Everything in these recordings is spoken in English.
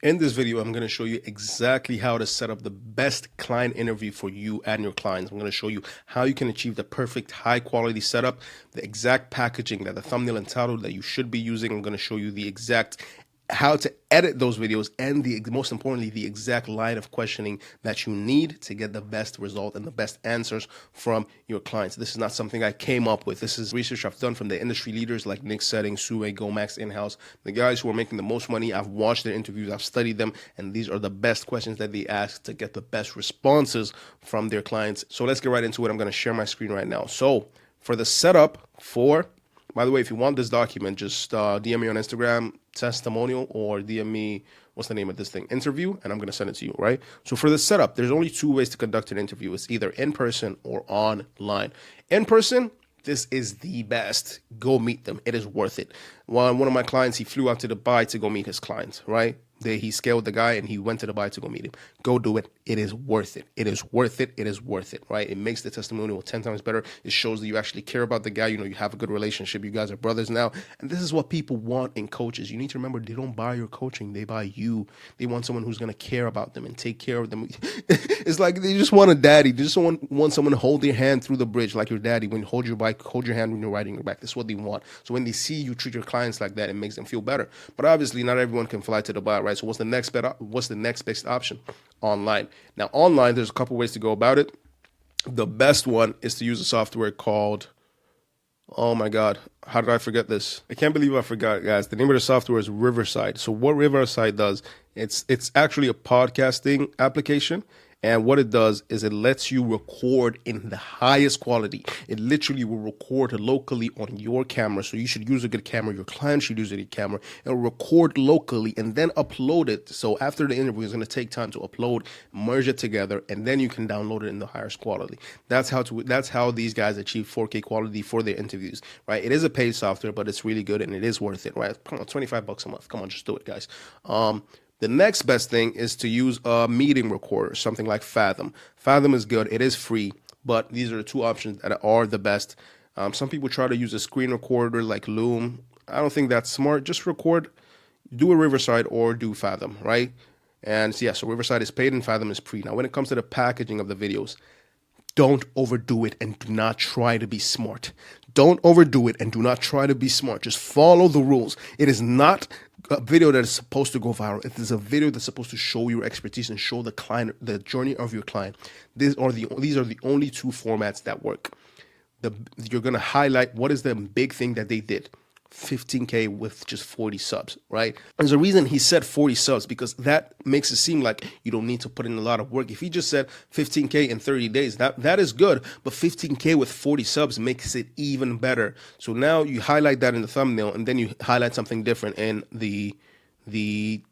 In this video, I'm going to show you exactly how to set up the best client interview for you and your clients. I'm going to show you how you can achieve the perfect high quality setup, the exact packaging that the thumbnail and title that you should be using. I'm going to show you the exact how to edit those videos and most importantly, the exact line of questioning that you need to get the best result and the best answers from your clients. This is not something I came up with. This is research I've done from the industry leaders like Nick Setting, Sue, Gomax, in-house, the guys who are making the most money. I've watched their interviews, I've studied them, and these are the best questions that they ask to get the best responses from their clients. So let's get right into it. I'm going to share my screen right now. So for the setup by the way, if you want this document, just DM me on Instagram, testimonial, or DM me, what's the name of this thing? Interview, and I'm going to send it to you, right? So for the setup, there's only two ways to conduct an interview. It's either in person or online. In person, this is the best. Go meet them. It is worth it. One of my clients, he flew out to Dubai to go meet his clients, right? He scaled the guy and he went to Dubai to go meet him. Go do it. It is worth it. It is worth it. It is worth it, right? It makes the testimonial 10 times better. It shows that you actually care about the guy. You know, you have a good relationship. You guys are brothers now. And this is what people want in coaches. You need to remember, they don't buy your coaching. They buy you. They want someone who's going to care about them and take care of them. It's like they just want a daddy. They just want someone to hold their hand through the bridge like your daddy. When you hold your bike, hold your hand when you're riding your bike. That's what they want. So when they see you treat your clients like that, it makes them feel better. But obviously, not everyone can fly to Dubai, right? So what's the next best option? Online. Now, online, there's a couple ways to go about it. The best one is to use a software called, oh my God, how did I forget this? I can't believe I forgot, guys. The name of the software is Riverside. So what Riverside does, it's actually a podcasting application. And what it does is it lets you record in the highest quality. It literally will record locally on your camera. So you should use a good camera. Your client should use a good camera. It'll record locally and then upload it. So after the interview, it's going to take time to upload, merge it together, and then you can download it in the highest quality. That's how these guys achieve 4K quality for their interviews, right? It is a paid software, but it's really good and it is worth it, right? Come on, $25 a month. Come on, just do it, guys. The next best thing is to use a meeting recorder, something like Fathom. Fathom is good. It is free, but these are the two options that are the best. Some people try to use a screen recorder like Loom. I don't think that's smart. Just record, do a Riverside or do Fathom, right? And so, yeah, so Riverside is paid and Fathom is free. Now, when it comes to the packaging of the videos, don't overdo it and do not try to be smart. Don't overdo it and do not try to be smart. Just follow the rules. It is not a video that is supposed to go viral. It is a video that's supposed to show your expertise and show the client the journey of your client. These are the only two formats that work. You're gonna highlight what is the big thing that they did. 15K with just 40 subs, right? There's a reason he said 40 subs, because that makes it seem like you don't need to put in a lot of work. If he just said 15K in 30 days, that is good, but 15K with 40 subs makes it even better. So now you highlight that in the thumbnail, and then you highlight something different in the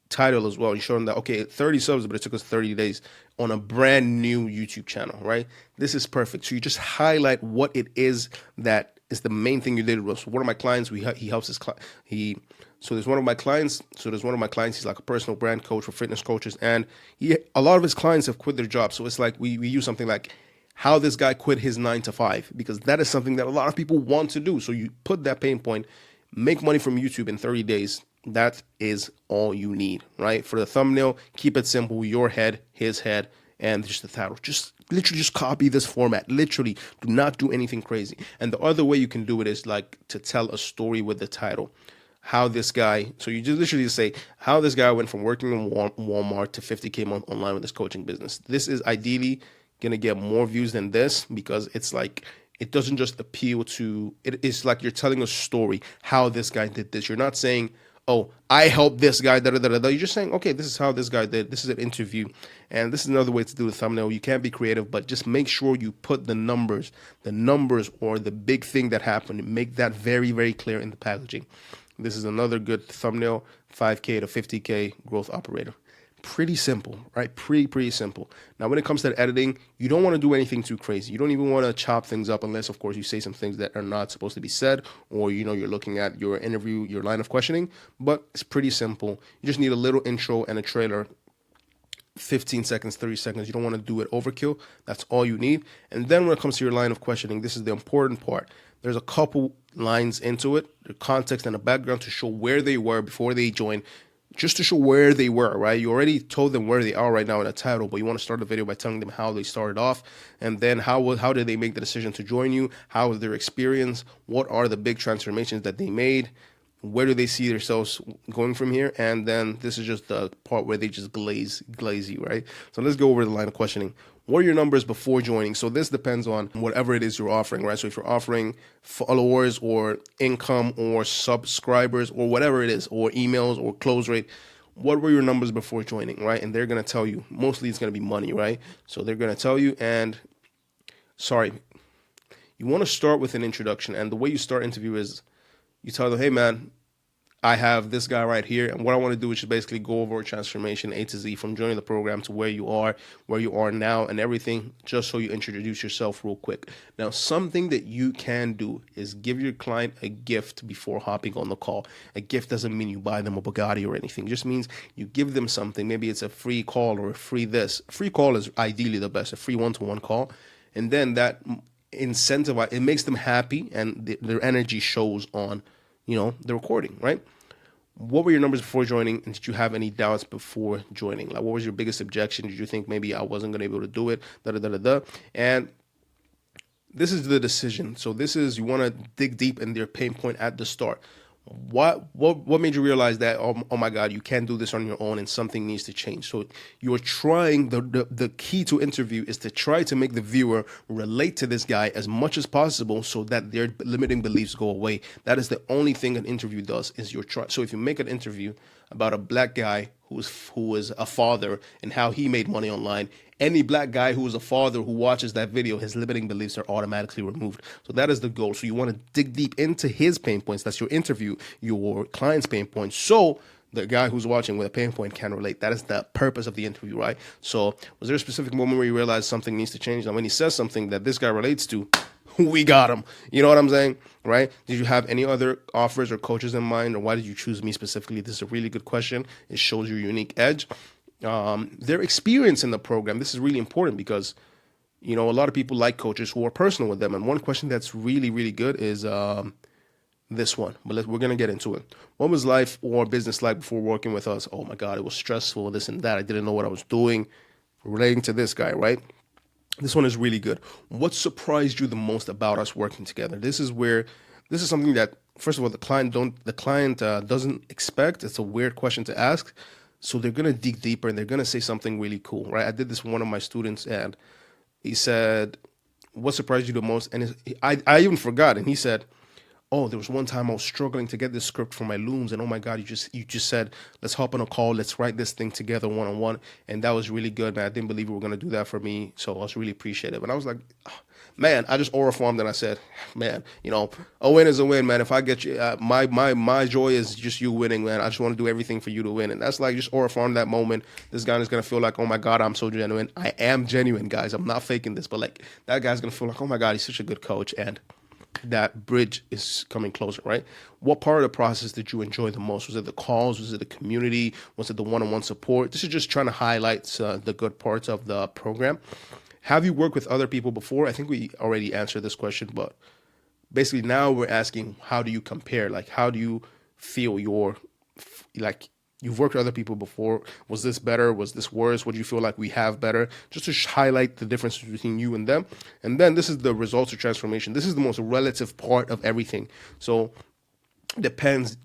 title as well. You show them that, okay, 30 subs, but it took us 30 days on a brand new YouTube channel, right? This is perfect. So you just highlight what it is that is the main thing you did. So one of my clients, he helps his client. There's one of my clients. He's like a personal brand coach for fitness coaches, and a lot of his clients have quit their jobs. So it's like we use something like how this guy quit his 9 to 5, because that is something that a lot of people want to do. So you put that pain point, make money from YouTube in 30 days. That is all you need, right? For the thumbnail, keep it simple. Your head, his head, and just the title. Just literally just copy this format. Literally, do not do anything crazy. And the other way you can do it is like to tell a story with the title. How this guy, so you just literally say how this guy went from working in Walmart to 50K a month online with his coaching business. This is ideally going to get more views than this, because it's like, it doesn't just appeal to, it's like you're telling a story, how this guy did this. You're not saying, oh, I helped this guy, da da da da. You're just saying, okay, this is how this guy did. This is an interview. And this is another way to do the thumbnail. You can't be creative, but just make sure you put the numbers or the big thing that happened, and make that very, very clear in the packaging. This is another good thumbnail, 5K to 50K growth operator. Pretty simple, right? Pretty simple. Now, when it comes to editing, you don't want to do anything too crazy. You don't even want to chop things up, unless, of course, you say some things that are not supposed to be said, or, you're looking at your interview, your line of questioning. But it's pretty simple. You just need a little intro and a trailer, 15 seconds, 30 seconds. You don't want to do it overkill. That's all you need. And then when it comes to your line of questioning, this is the important part. There's a couple lines into it, the context and the background to show where they were before they joined. just to show where they were, right? You already told them where they are right now in the title, but you want to start the video by telling them how they started off, and then how did they make the decision to join you? How was their experience? What are the big transformations that they made? Where do they see themselves going from here? And then this is just the part where they just glaze you, right? So let's go over the line of questioning. What are your numbers before joining? So this depends on whatever it is you're offering, right? So if you're offering followers or income or subscribers or whatever it is, or emails or close rate, what were your numbers before joining, right? And they're going to tell you. Mostly it's going to be money, right? So they're going to tell you, and you want to start with an introduction. And the way you start interview is you tell them, hey man, I have this guy right here, and what I want to do is just basically go over a transformation A to Z from joining the program to where you are now and everything, just so you introduce yourself real quick. Now, something that you can do is give your client a gift before hopping on the call. A gift doesn't mean you buy them a Bugatti or anything. It just means you give them something. Maybe it's a free call or a free this. A free call is ideally the best, a free one-to-one call. And then that incentivize, it makes them happy, and their energy shows on the recording, right? What were your numbers before joining, and did you have any doubts before joining? Like, what was your biggest objection? Did you think maybe I wasn't going to be able to do it? And this is the decision. So this is, you want to dig deep in their pain point at the start. What made you realize that, oh my God, you can't do this on your own and something needs to change? So you're trying, the key to interview is to try to make the viewer relate to this guy as much as possible so that their limiting beliefs go away. That is the only thing an interview does, is you're trying. So if you make an interview about a black guy who was a father and how he made money online, any black guy who is a father who watches that video, his limiting beliefs are automatically removed. So that is the goal. So you want to dig deep into his pain points. That's your interview, your client's pain points. So the guy who's watching with a pain point can relate. That is the purpose of the interview, right? So was there a specific moment where you realized something needs to change? And when he says something that this guy relates to, we got him. You know what I'm saying, right? Did you have any other offers or coaches in mind, or why did you choose me specifically? This is a really good question. It shows your unique edge. Their experience in the program. This is really important because, a lot of people like coaches who are personal with them. And one question that's really, really good is this one. But we're going to get into it. What was life or business like before working with us? Oh my God, it was stressful, this and that. I didn't know what I was doing. Relating to this guy, right? This one is really good. What surprised you the most about us working together? This is something that, first of all, the client doesn't expect. It's a weird question to ask. So they're going to dig deeper and they're going to say something really cool, right? I did this with one of my students, and he said, what surprised you the most? And I even forgot. And he said, oh, there was one time I was struggling to get this script for my looms, and oh my God, you just said, let's hop on a call, let's write this thing together one-on-one, and that was really good, man. I didn't believe you were going to do that for me, so I was really appreciative. And I was like, oh, man, I just aura formed, and I said, man, a win is a win, man. If I get you, my joy is just you winning, man. I just want to do everything for you to win, and that's like just aura formed that moment. This guy is going to feel like, oh my God, I'm so genuine. I am genuine, guys. I'm not faking this, but like that guy's going to feel like, oh my God, he's such a good coach, and that bridge is coming closer, right? What part of the process did you enjoy the most? Was it the calls? Was it the community? Was it the one-on-one support? This is just trying to highlight the good parts of the program. Have you worked with other people before? I think we already answered this question, but basically now we're asking, how do you compare? Like, how do you feel you've worked with other people before. Was this better? Was this worse? What do you feel like we have better? Just to highlight the difference between you and them. And then this is the results of transformation. This is the most relative part of everything. So depends.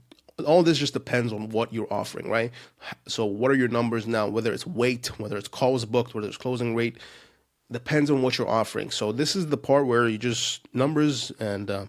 All this just depends on what you're offering, right? So what are your numbers now? Whether it's weight, whether it's calls booked, whether it's closing rate, depends on what you're offering. So this is the part where you just numbers and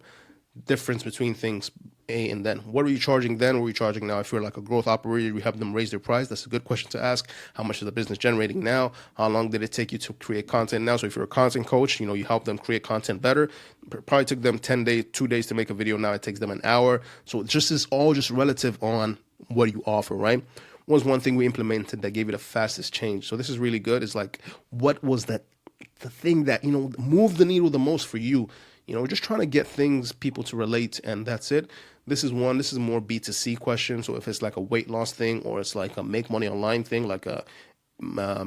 difference between things. A and then. What are you charging then? What are you charging now? If you're like a growth operator, you help them raise their price. That's a good question to ask. How much is the business generating now? How long did it take you to create content now? So if you're a content coach, you help them create content better. Probably took them 10 days, 2 days to make a video. Now it takes them an hour. So it just is all just relative on what you offer, right? What was one thing we implemented that gave you the fastest change? So this is really good. It's like, what was the thing that, moved the needle the most for you? We're just trying to get people to relate, and that's it. This is more B2C question. So if it's like a weight loss thing, or it's like a make money online thing, like a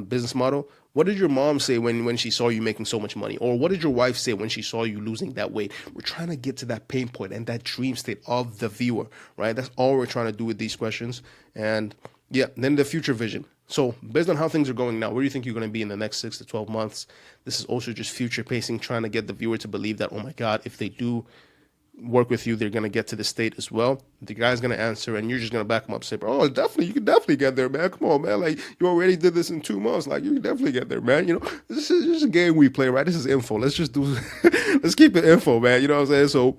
business model, what did your mom say when she saw you making so much money? Or what did your wife say when she saw you losing that weight? We're trying to get to that pain point and that dream state of the viewer, right? That's all we're trying to do with these questions. And Yeah, then the future vision. So based on how things are going now, where do you think you're going to be in the next 6 to 12 months? This is also just future pacing, trying to get the viewer to believe that, oh my God, if they do work with you, they're going to get to the state as well. The guy's going to answer and you're just going to back him up, say, bro, oh, definitely, you can definitely get there, man. Come on, man. Like, you already did this in 2 months. Like, you can definitely get there, man. You know, this is just a game we play, right? This is info. Let's just do, let's keep it info, man. You know what I'm saying? So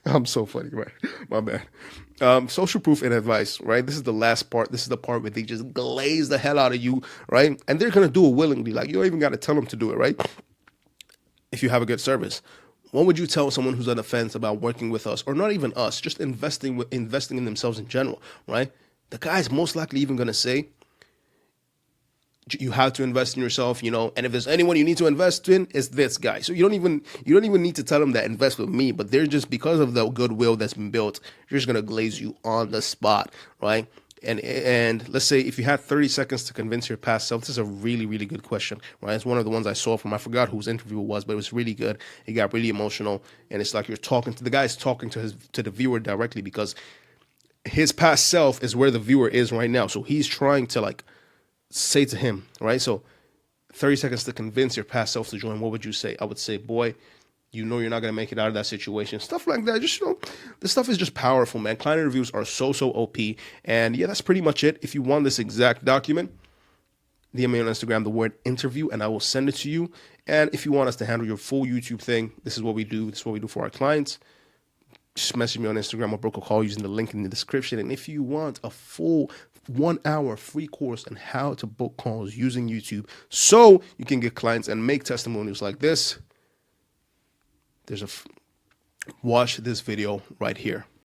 I'm so funny, right? My bad. Social proof and advice, right? This is the last part. This is the part where they just glaze the hell out of you, right? And they're going to do it willingly. Like, you don't even got to tell them to do it, right? If you have a good service. What would you tell someone who's on the fence about working with us, or not even us, just investing in themselves in general, right? The guy's most likely even going to say, you have to invest in yourself, you know, and if there's anyone you need to invest in, it's this guy. So you don't even need to tell them that invest with me, but they're just, because of the goodwill that's been built, you're just going to glaze you on the spot, right? And let's say if you had 30 seconds to convince your past self, this is a really, really good question, right? It's one of the ones I saw from, I forgot whose interview it was, but it was really good. It got really emotional. And it's like you're talking to the guy's talking to the viewer directly, because his past self is where the viewer is right now. So he's trying to like say to him, right? So 30 seconds to convince your past self to join. What would you say? I would say, boy, you know you're not going to make it out of that situation. Stuff like that. Just, you know, this stuff is just powerful, man. Client interviews are so OP. And yeah, that's pretty much it. If you want this exact document, DM me on Instagram, the word interview, and I will send it to you. And if you want us to handle your full YouTube thing, this is what we do. This is what we do for our clients. Just message me on Instagram or book a call using the link in the description. And if you want a full 1 hour free course on how to book calls using YouTube so you can get clients and make testimonials like this, watch this video right here.